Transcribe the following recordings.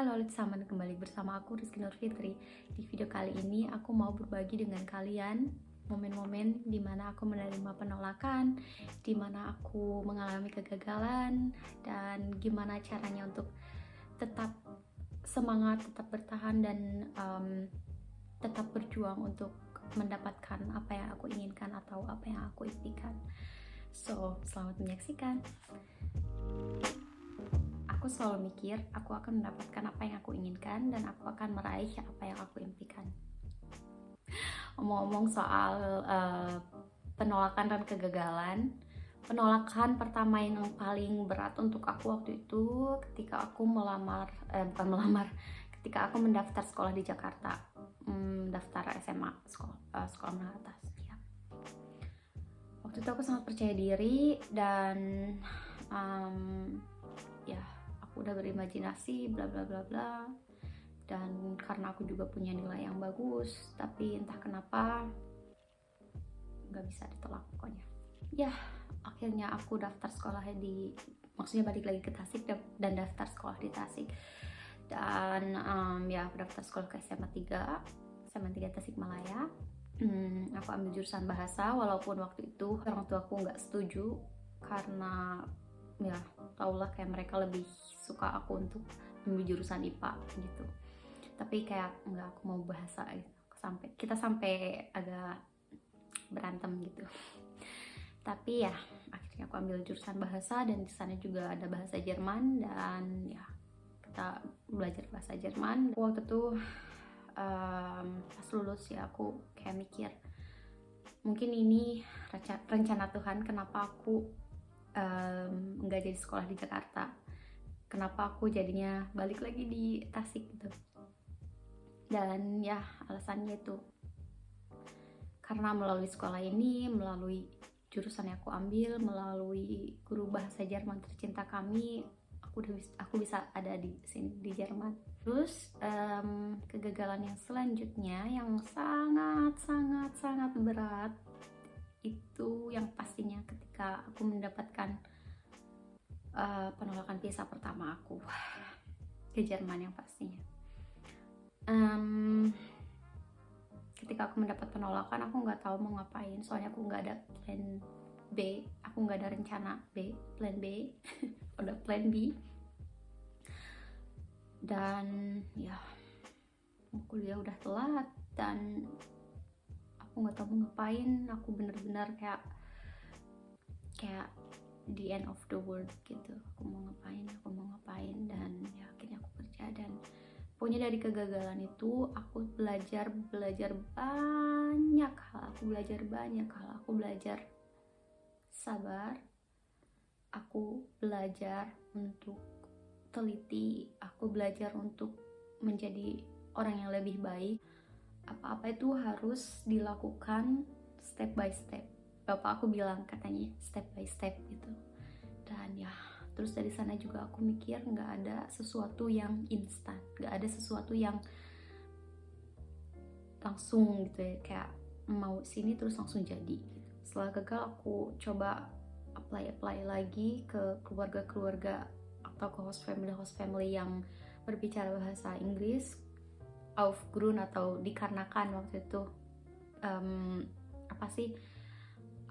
Halo teman, kembali bersama aku Rizky Nurfitri. Di video kali ini aku mau berbagi dengan kalian momen-momen dimana aku menerima penolakan, dimana aku mengalami kegagalan, dan gimana caranya untuk tetap semangat, tetap bertahan, dan tetap berjuang untuk mendapatkan apa yang aku inginkan atau apa yang aku impikan. So, selamat menyaksikan. Aku selalu mikir aku akan mendapatkan apa yang aku inginkan dan aku akan meraih apa yang aku impikan. Ngomong-ngomong soal penolakan dan kegagalan, penolakan pertama yang paling berat untuk aku waktu itu ketika aku ketika aku mendaftar sekolah di Jakarta, daftar SMA, sekolah menengah atas. Ya. Waktu itu aku sangat percaya diri dan aku udah berimajinasi bla bla bla bla, dan karena aku juga punya nilai yang bagus, tapi entah kenapa nggak bisa ditolak pokoknya. Ya, akhirnya aku daftar sekolah maksudnya balik lagi ke Tasik dan daftar sekolah di Tasik. Dan aku daftar sekolah ke SMA 3 Tasikmalaya. Aku ambil jurusan bahasa, walaupun waktu itu orang tua aku nggak setuju karena ya taulah kayak mereka lebih suka aku untuk ambil jurusan IPA gitu, tapi kayak enggak, aku mau bahasa gitu. Kita sampai agak berantem gitu, tapi ya akhirnya aku ambil jurusan bahasa dan di sana juga ada bahasa Jerman, dan ya kita belajar bahasa Jerman. Waktu itu pas lulus ya aku kayak mikir, mungkin ini rencana Tuhan, kenapa aku nggak jadi sekolah di Jakarta, kenapa aku jadinya balik lagi di Tasik gitu. Dan ya alasannya itu karena melalui sekolah ini, melalui jurusan yang aku ambil, melalui guru bahasa Jerman tercinta kami, aku bisa ada di sini di Jerman. Terus kegagalan yang selanjutnya yang sangat berat itu yang pastinya ketika aku mendapatkan penolakan visa pertama aku ke Jerman. Yang pastinya ketika aku mendapat penolakan, aku nggak tahu mau ngapain, soalnya aku nggak ada plan B, aku nggak ada rencana plan B udah plan B. Dan ya kuliah udah telat dan aku nggak tahu mau ngapain. Aku bener-bener kayak the end of the world gitu. Aku mau ngapain, dan ya akhirnya aku kerja. Dan pokoknya dari kegagalan itu aku belajar banyak hal. Aku belajar sabar, aku belajar untuk teliti, aku belajar untuk menjadi orang yang lebih baik. Apa-apa itu harus dilakukan step by step. Bapak aku bilang katanya step by step gitu. Dan ya terus dari sana juga aku mikir nggak ada sesuatu yang instan, nggak ada sesuatu yang langsung gitu ya, kayak mau sini terus langsung jadi gitu. Setelah gagal aku coba apply lagi ke keluarga atau ke host family yang berbicara bahasa Inggris, aufgrund atau dikarenakan waktu itu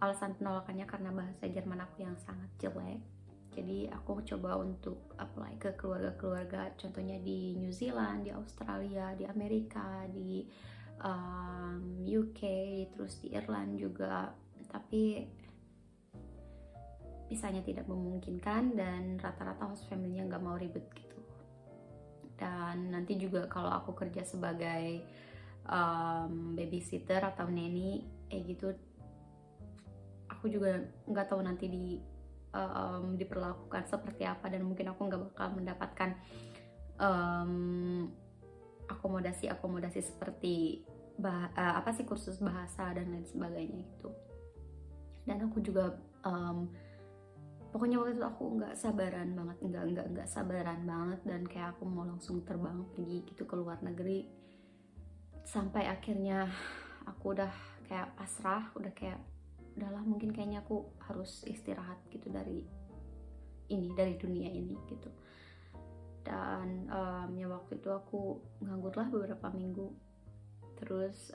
alasan penolakannya karena bahasa Jerman aku yang sangat jelek. Jadi aku coba untuk apply ke keluarga, contohnya di New Zealand, di Australia, di Amerika, di UK, terus di Irland juga, tapi visanya tidak memungkinkan dan rata-rata host family-nya nggak mau ribet gitu. Dan nanti juga kalau aku kerja sebagai babysitter atau nanny gitu, aku juga nggak tahu nanti diperlakukan seperti apa, dan mungkin aku nggak bakal mendapatkan akomodasi seperti kursus bahasa dan lain sebagainya gitu. Dan aku juga pokoknya waktu itu aku nggak sabaran banget, dan kayak aku mau langsung terbang pergi gitu ke luar negeri. Sampai akhirnya aku udah kayak pasrah, udahlah mungkin kayaknya aku harus istirahat gitu dari dunia ini gitu. Dan ya waktu itu aku nganggur lah beberapa minggu. Terus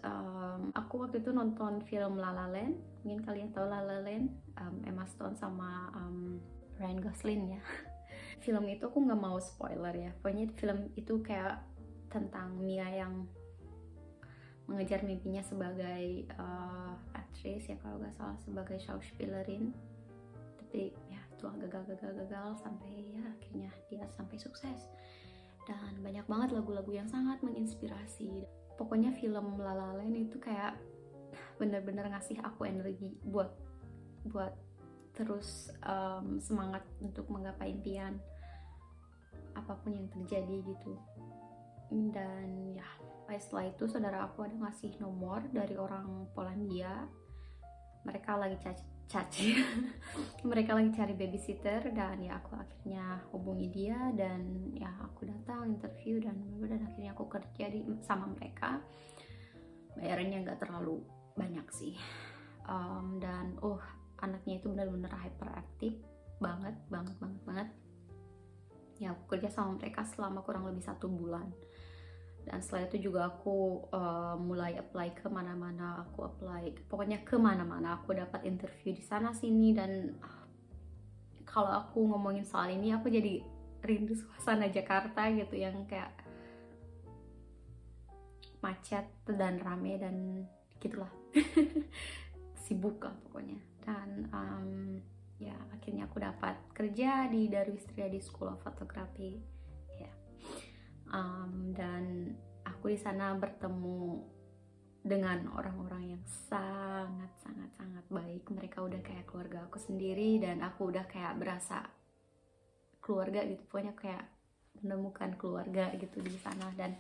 aku waktu itu nonton film La La Land, mungkin kalian tahu La La Land, Emma Stone sama Ryan Gosling ya. Film itu aku nggak mau spoiler ya, pokoknya film itu kayak tentang Mia yang mengejar mimpinya sebagai aktris ya kalau nggak salah, sebagai Schauspielerin, tapi ya setelah gagal sampai ya akhirnya dia sampai sukses. Dan banyak banget lagu-lagu yang sangat menginspirasi. Pokoknya film La La Land itu kayak bener-bener ngasih aku energi buat terus semangat untuk menggapai impian apapun yang terjadi gitu. Dan ya setelah itu saudara aku ada ngasih nomor dari orang Polandia, mereka lagi mereka lagi cari babysitter, dan ya aku akhirnya hubungi dia, dan ya aku datang interview dan akhirnya aku kerja sama mereka. Bayarannya nggak terlalu banyak sih, dan anaknya itu benar-benar hyperaktif banget. Ya aku kerja sama mereka selama kurang lebih 1 bulan. Dan setelah itu juga aku mulai apply kemana-mana, pokoknya kemana-mana aku dapat interview di sana sini. Dan kalau aku ngomongin soal ini aku jadi rindu suasana Jakarta gitu, yang kayak macet dan rame dan gitulah. Sibuk lah pokoknya. Dan ya akhirnya aku dapat kerja di Darwis Triadi School of Photography ya. Dan aku di sana bertemu dengan orang-orang yang sangat baik. Mereka udah kayak keluarga aku sendiri, dan aku udah kayak berasa keluarga gitu. Pokoknya kayak menemukan keluarga gitu di sana. Dan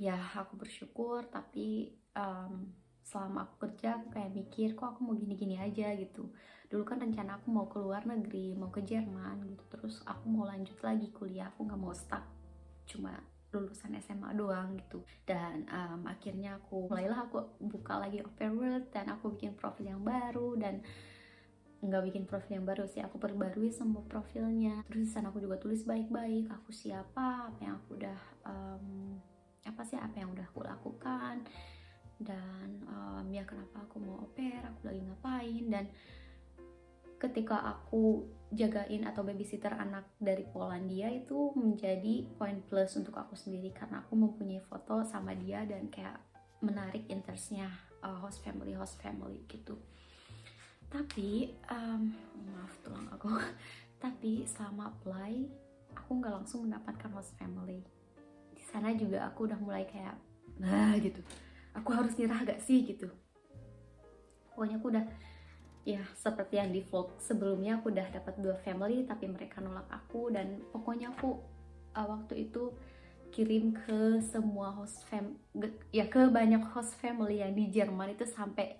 ya aku bersyukur. Tapi selama aku kerja aku kayak mikir, kok aku mau gini-gini aja gitu. Dulu kan rencana aku mau ke luar negeri, mau ke Jerman gitu, terus aku mau lanjut lagi kuliah, aku nggak mau stuck cuma lulusan SMA doang gitu. Dan akhirnya mulailah aku buka lagi Open World, dan aku bikin profil yang baru. Dan nggak bikin profil yang baru sih, aku perbarui semua profilnya. Terus di sana aku juga tulis baik-baik aku siapa, apa yang aku udah apa yang udah aku lakukan, dan ya kenapa aku mau au pair, aku lagi ngapain. Dan ketika aku jagain atau babysitter anak dari Polandia itu menjadi poin plus untuk aku sendiri, karena aku mempunyai foto sama dia dan kayak menarik interestnya host family gitu. Tapi maaf tulang aku. Tapi selama apply aku nggak langsung mendapatkan host family. Di sana juga aku udah mulai kayak gitu, aku harus nyerah gak sih gitu. Pokoknya aku udah ya seperti yang di vlog sebelumnya, aku udah dapat 2 family tapi mereka nolak aku. Dan pokoknya aku waktu itu kirim ke semua ke banyak host family yang di Jerman itu,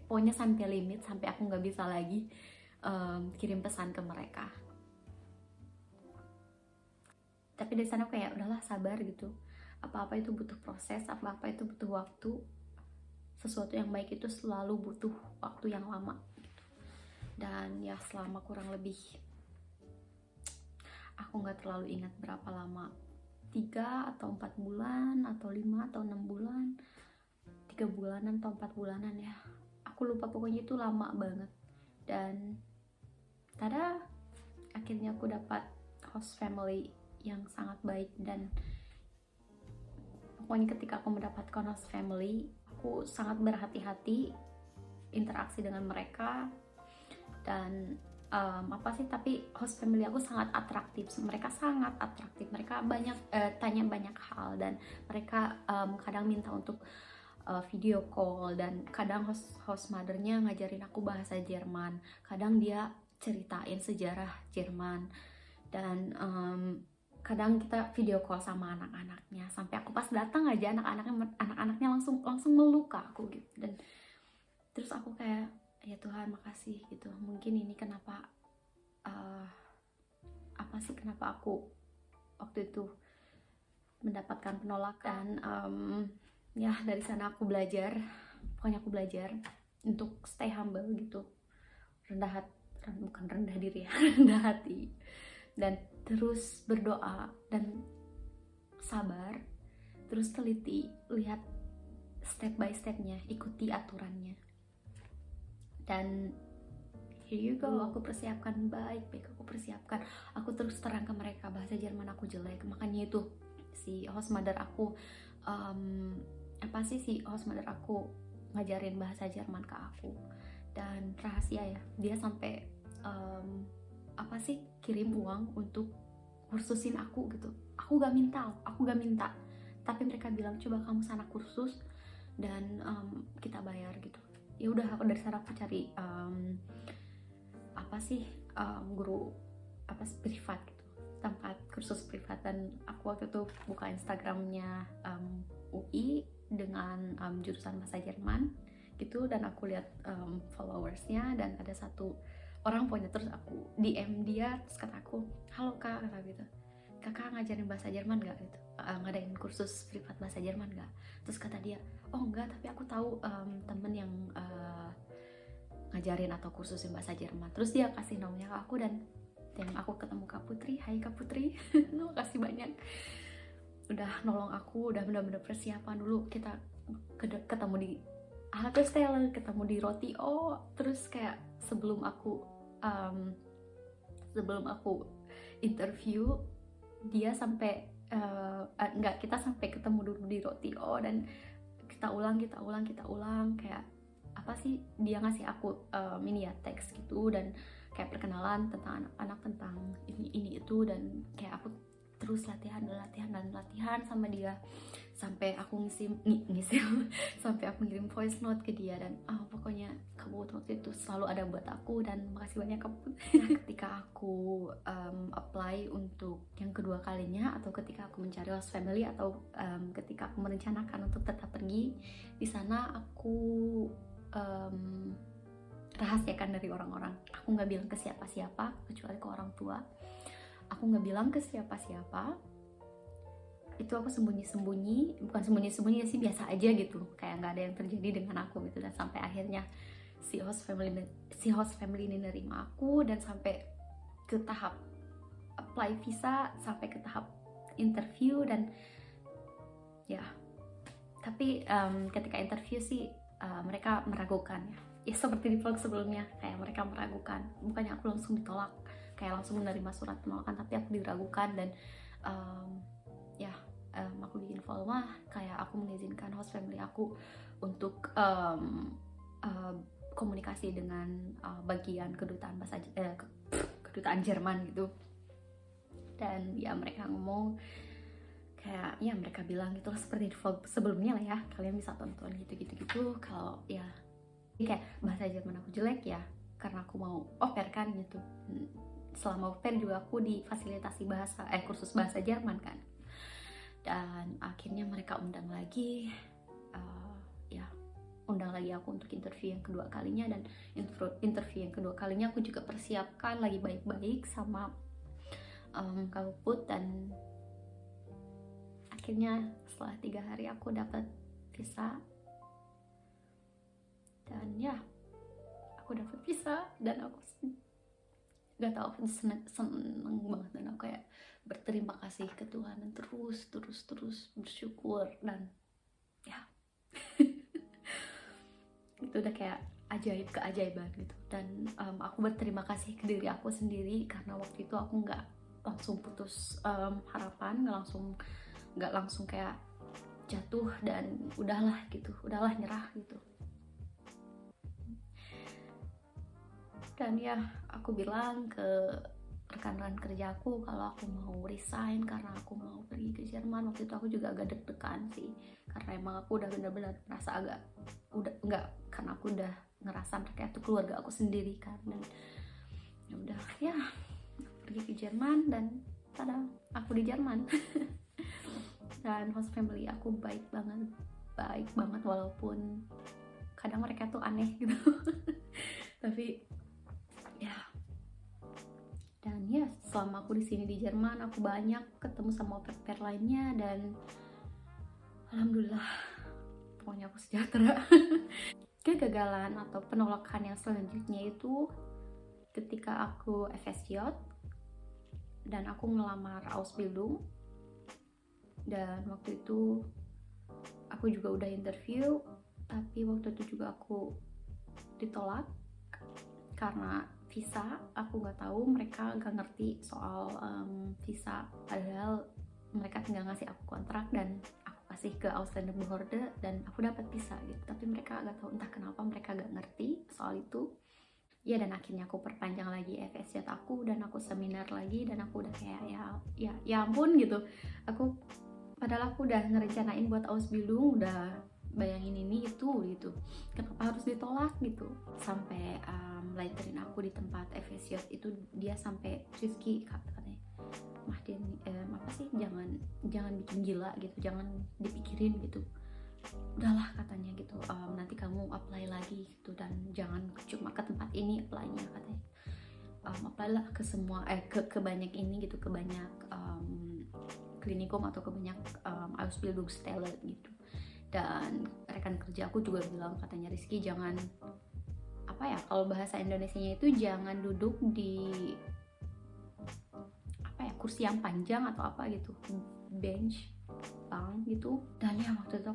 pokoknya sampai limit, sampai aku nggak bisa lagi kirim pesan ke mereka. Tapi dari sana kayak udahlah, sabar gitu. Apa-apa itu butuh proses, apa-apa itu butuh waktu. Sesuatu yang baik itu selalu butuh waktu yang lama. Dan ya selama kurang lebih, aku nggak terlalu ingat berapa lama, 3 atau 4 bulan atau 5 atau 6 bulan, 3 bulanan atau 4 bulanan ya, aku lupa, pokoknya itu lama banget. Dan tada, akhirnya aku dapat host family yang sangat baik. Dan pokoknya ketika aku mendapatkan host family, aku sangat berhati-hati interaksi dengan mereka. Dan tapi host family aku sangat atraktif, mereka sangat atraktif, mereka banyak tanya banyak hal, dan mereka kadang minta untuk video call, dan kadang host mothernya ngajarin aku bahasa Jerman, kadang dia ceritain sejarah Jerman, dan kadang kita video call sama anak-anaknya, sampai aku pas datang aja anak-anaknya langsung meluk aku gitu. Dan terus aku kayak, ya Tuhan makasih gitu, mungkin ini kenapa kenapa aku waktu itu mendapatkan penolakan. Ya dari sana aku belajar untuk stay humble gitu, rendah diri ya, rendah hati, dan terus berdoa. Dan sabar, terus teliti, lihat step by stepnya, ikuti aturannya. Dan here you go, aku persiapkan baik-baik, aku terus terang ke mereka bahasa Jerman aku jelek. Makanya itu si host mother aku si host mother aku ngajarin bahasa Jerman ke aku. Dan rahasia ya, dia sampai kirim uang untuk kursusin aku gitu. Aku gak minta, tapi mereka bilang coba kamu sana kursus dan kita bayar gitu. Ya udah, aku dari sana aku cari guru privat gitu, tempat kursus privat. Dan aku waktu itu buka Instagramnya UI dengan jurusan bahasa Jerman gitu, dan aku lihat followersnya, dan ada satu orang punya, terus aku DM dia, terus kata aku, halo kak, kata gitu, kakak ngajarin bahasa Jerman gak gitu, ngadain kursus privat bahasa Jerman gak? Terus kata dia, oh enggak, tapi aku tahu temen yang ngajarin atau kursusin bahasa Jerman. Terus dia kasih nomornya ke aku, dan aku ketemu Kak Putri. Hai Kak Putri, makasih banyak udah nolong aku, udah bener-bener persiapan dulu. Kita ketemu di Stella, ketemu di Roti O. Terus kayak sebelum aku interview, dia sampai kita sampai ketemu dulu di Roti O, dan kita ulang kayak dia ngasih aku mini teks gitu, dan kayak perkenalan tentang anak-anak, tentang ini itu, dan kayak aku terus latihan sama dia sampai aku sampai aku ngirim voice note ke dia. Dan pokoknya Kak waktu itu selalu ada buat aku, dan makasih banyak Kak. Ketika aku apply untuk yang kedua kalinya, atau ketika aku mencari host family, atau ketika aku merencanakan untuk tetap pergi di sana, aku rahasiakan dari orang-orang. Aku nggak bilang ke siapa-siapa kecuali ke orang tua. Aku nggak bilang ke siapa-siapa. Itu aku sembunyi-sembunyi, bukan sembunyi-sembunyi sih, biasa aja gitu, kayak nggak ada yang terjadi dengan aku gitu. Dan sampai akhirnya si host family ini nerima aku, dan sampai ke tahap apply visa, sampai ke tahap interview. Dan ya, tapi ketika interview sih mereka meragukan ya seperti di vlog sebelumnya, kayak mereka meragukan. Bukannya aku langsung ditolak, kayak langsung menerima surat penolakan, tapi aku diragukan. Dan aku bikin volume, kayak aku mengizinkan host family aku untuk komunikasi dengan bagian kedutaan kedutaan Jerman gitu. Dan ya mereka ngomong kayak, ya mereka bilang gitu lah, seperti di vlog sebelumnya lah ya, kalian bisa tonton gitu. Kalau ya kayak bahasa Jerman aku jelek ya karena aku mau au pair kan gitu. Selama au pair juga aku difasilitasi kursus bahasa Jerman kan. Dan akhirnya mereka undang lagi aku untuk interview yang kedua kalinya. Dan interview yang kedua kalinya aku juga persiapkan lagi baik-baik sama Kak Put. Dan akhirnya setelah 3 hari aku dapat visa, dan ya aku dapat visa, dan aku gak tau, aku seneng banget. Dan aku kayak berterima kasih ke Tuhan, dan terus bersyukur. Dan ya itu udah kayak keajaiban gitu. Dan aku berterima kasih ke diri aku sendiri, karena waktu itu aku nggak langsung putus harapan, nggak langsung kayak jatuh dan udahlah nyerah gitu. Dan ya aku bilang ke rekan-rekan kerja aku kalau aku mau resign karena aku mau pergi ke Jerman. Waktu itu aku juga agak deg-degan sih, karena emang aku udah benar-benar merasa karena aku udah ngerasa kayak itu keluarga aku sendiri kan. Dan ya udah ya pergi ke Jerman, dan tada aku di Jerman. Dan host family aku baik banget walaupun kadang mereka tuh aneh gitu. Tapi ya, dan ya selama aku di sini di Jerman, aku banyak ketemu sama au pair lainnya, dan alhamdulillah pokoknya aku sejahtera. Kegagalan atau penolakan yang selanjutnya itu ketika aku FSJ dan aku ngelamar Ausbildung, dan waktu itu aku juga udah interview, tapi waktu itu juga aku ditolak karena visa. Aku nggak tahu, mereka nggak ngerti soal visa, padahal mereka tinggal ngasih aku kontrak dan aku kasih ke Ausländerbehörde dan aku dapat visa gitu, tapi mereka nggak tahu, entah kenapa mereka nggak ngerti soal itu ya. Dan akhirnya aku perpanjang lagi FSJ aku dan aku seminar lagi dan aku udah kayak ya ampun gitu. Padahal aku udah ngerencanain buat Ausbildung, udah bayangin ini itu gitu, kenapa harus ditolak gitu. Sampai leiterin aku di tempat FSJ itu, dia sampai Rizky katanya, Mahdin apa sih, jangan bikin gila gitu, jangan dipikirin gitu, udahlah katanya gitu, nanti kamu apply lagi gitu, dan jangan cuma ke tempat ini apply-nya katanya, apply lah ke semua ke banyak ini gitu, ke banyak klinikum atau ke banyak Ausbildungsstelle gitu. Dan rekan kerja aku juga bilang, katanya Rizky jangan apa ya, kalau bahasa Indonesianya itu jangan duduk di apa ya, kursi yang panjang atau apa gitu, bench gitu. Dan ya waktu itu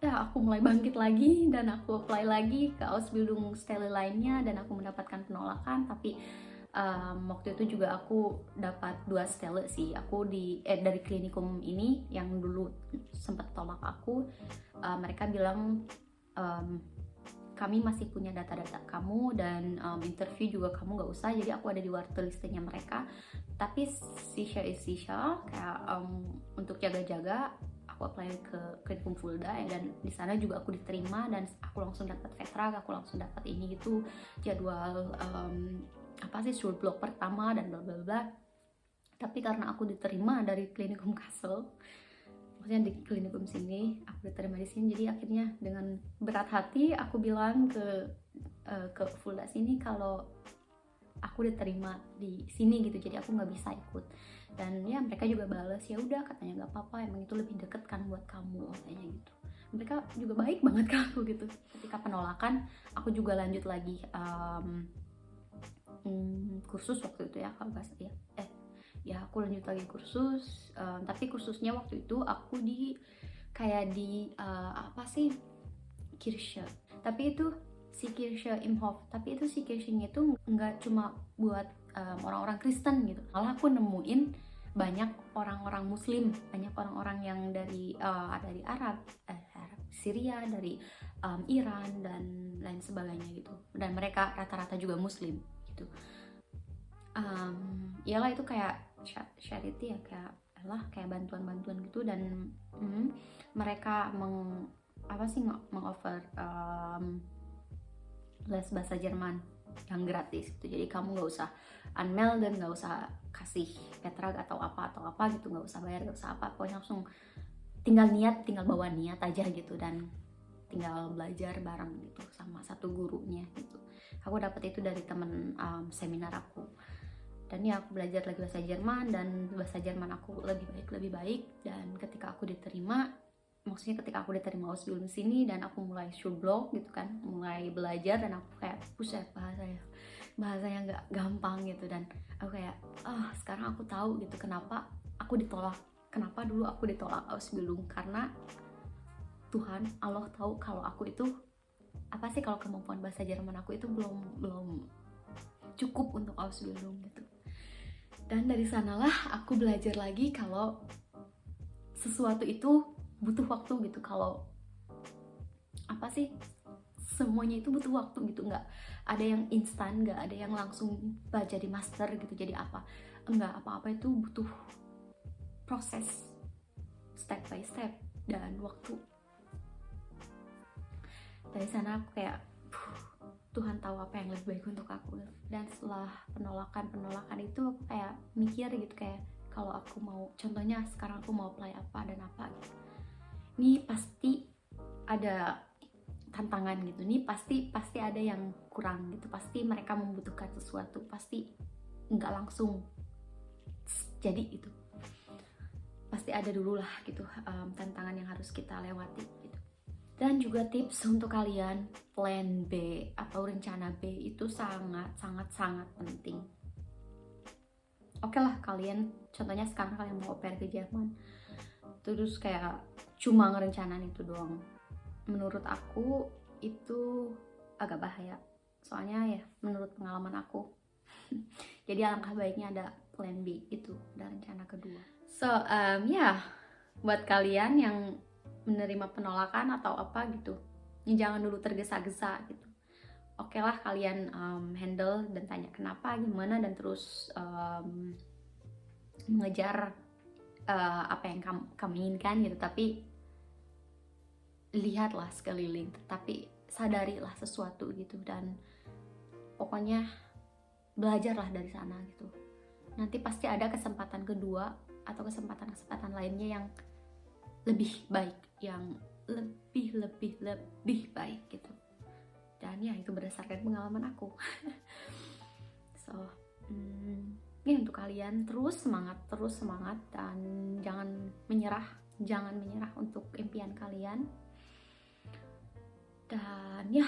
aku mulai bangkit lagi dan aku apply lagi ke Ausbildungsstelle lainnya dan aku mendapatkan penolakan. Tapi waktu itu juga aku dapat 2 stelle sih. Aku dari klinikum ini yang dulu sempat tolak aku, mereka bilang kami masih punya data-data kamu dan interview juga kamu nggak usah, jadi aku ada di wartelistenya mereka. Tapi Sisha kayak untuk jaga-jaga aku apply ke klinikum Fulda ya, dan di sana juga aku diterima dan aku langsung dapat Vertrag, aku langsung dapat ini itu jadwal apa sih, blok pertama dan bla bla bla. Tapi karena aku diterima dari klinikum Kassel, maksudnya di klinikum sini aku diterima di sini, jadi akhirnya dengan berat hati aku bilang ke Fulda sini kalau aku diterima di sini gitu, jadi aku nggak bisa ikut. Dan ya mereka juga balas, ya udah katanya nggak apa-apa, emang itu lebih deket kan buat kamu katanya gitu. Mereka juga baik banget ke aku gitu. Ketika penolakan aku juga lanjut lagi kursus waktu itu ya, kalau nggak salah ya aku lanjut lagi kursus, tapi kursusnya waktu itu aku kayak di apa sih, Kirche, tapi itu si Kirche Imhof, tapi itu si Kirche-nya itu nggak cuma buat orang-orang Kristen gitu, malah aku nemuin banyak orang-orang Muslim, banyak orang-orang yang dari Arab, Syria, dari Iran dan lain sebagainya gitu, dan mereka rata-rata juga Muslim gitu. Iyalah itu kayak charity ya, kayak bantuan-bantuan gitu. Dan mereka mengoffer les bahasa Jerman yang gratis gitu, jadi kamu nggak usah unmeld dan nggak usah kasih Vertrag atau apa gitu, nggak usah bayar, nggak usah apa, pokoknya langsung tinggal bawa niat aja gitu, dan tinggal belajar bareng gitu sama satu gurunya gitu. Aku dapat itu dari temen seminar aku. Dan ya aku belajar lagi bahasa Jerman, dan bahasa Jerman aku lebih baik. Dan ketika aku diterima Ausbildung sini dan aku mulai Schulblock gitu kan, mulai belajar, dan aku kayak buset, bahasanya nggak gampang gitu. Dan aku kayak sekarang aku tahu gitu kenapa dulu aku ditolak Ausbildung, karena Tuhan Allah tahu kalau aku itu kalau kemampuan bahasa Jerman aku itu belum cukup untuk Ausbildung gitu. Dan dari sanalah aku belajar lagi kalau sesuatu itu butuh waktu gitu, kalau semuanya itu butuh waktu gitu, nggak ada yang instan, nggak ada yang langsung jadi master gitu, jadi apa-apa itu butuh proses step by step dan waktu. Dari sana aku kayak Tuhan tahu apa yang lebih baik untuk aku. Dan setelah penolakan itu aku kayak mikir gitu, kayak kalau aku mau, contohnya sekarang aku mau apply apa dan apa gitu, ini pasti ada tantangan gitu, ini pasti ada yang kurang gitu, pasti mereka membutuhkan sesuatu, pasti nggak langsung jadi itu, pasti ada dulu lah gitu tantangan yang harus kita lewati gitu. Dan juga tips untuk kalian, plan B atau rencana B itu sangat penting. Oke lah kalian, contohnya sekarang kalian mau au pair ke Jerman, terus kayak cuma ngerencanain itu doang. Menurut aku itu agak bahaya. Soalnya ya menurut pengalaman aku. Jadi alangkah baiknya ada plan B itu, ada rencana kedua. So ya, buat kalian yang menerima penolakan atau apa gitu, jangan dulu tergesa-gesa gitu. Oke lah kalian handle dan tanya kenapa, gimana, dan terus mengejar apa yang kamu inginkan gitu. Tapi lihatlah sekeliling, tapi sadarilah sesuatu gitu, dan pokoknya belajarlah dari sana gitu. Nanti pasti ada kesempatan kedua atau kesempatan lainnya yang lebih baik, yang lebih baik gitu. Dan ya itu berdasarkan pengalaman aku. So ini untuk kalian, terus semangat dan jangan menyerah untuk impian kalian. Dan ya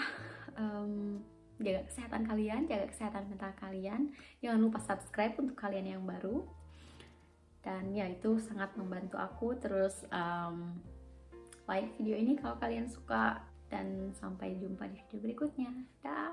jaga kesehatan kalian, jaga kesehatan mental kalian. Jangan lupa subscribe untuk kalian yang baru. Dan ya itu sangat membantu aku. Terus like video ini kalau kalian suka. Dan sampai jumpa di video berikutnya. Dah.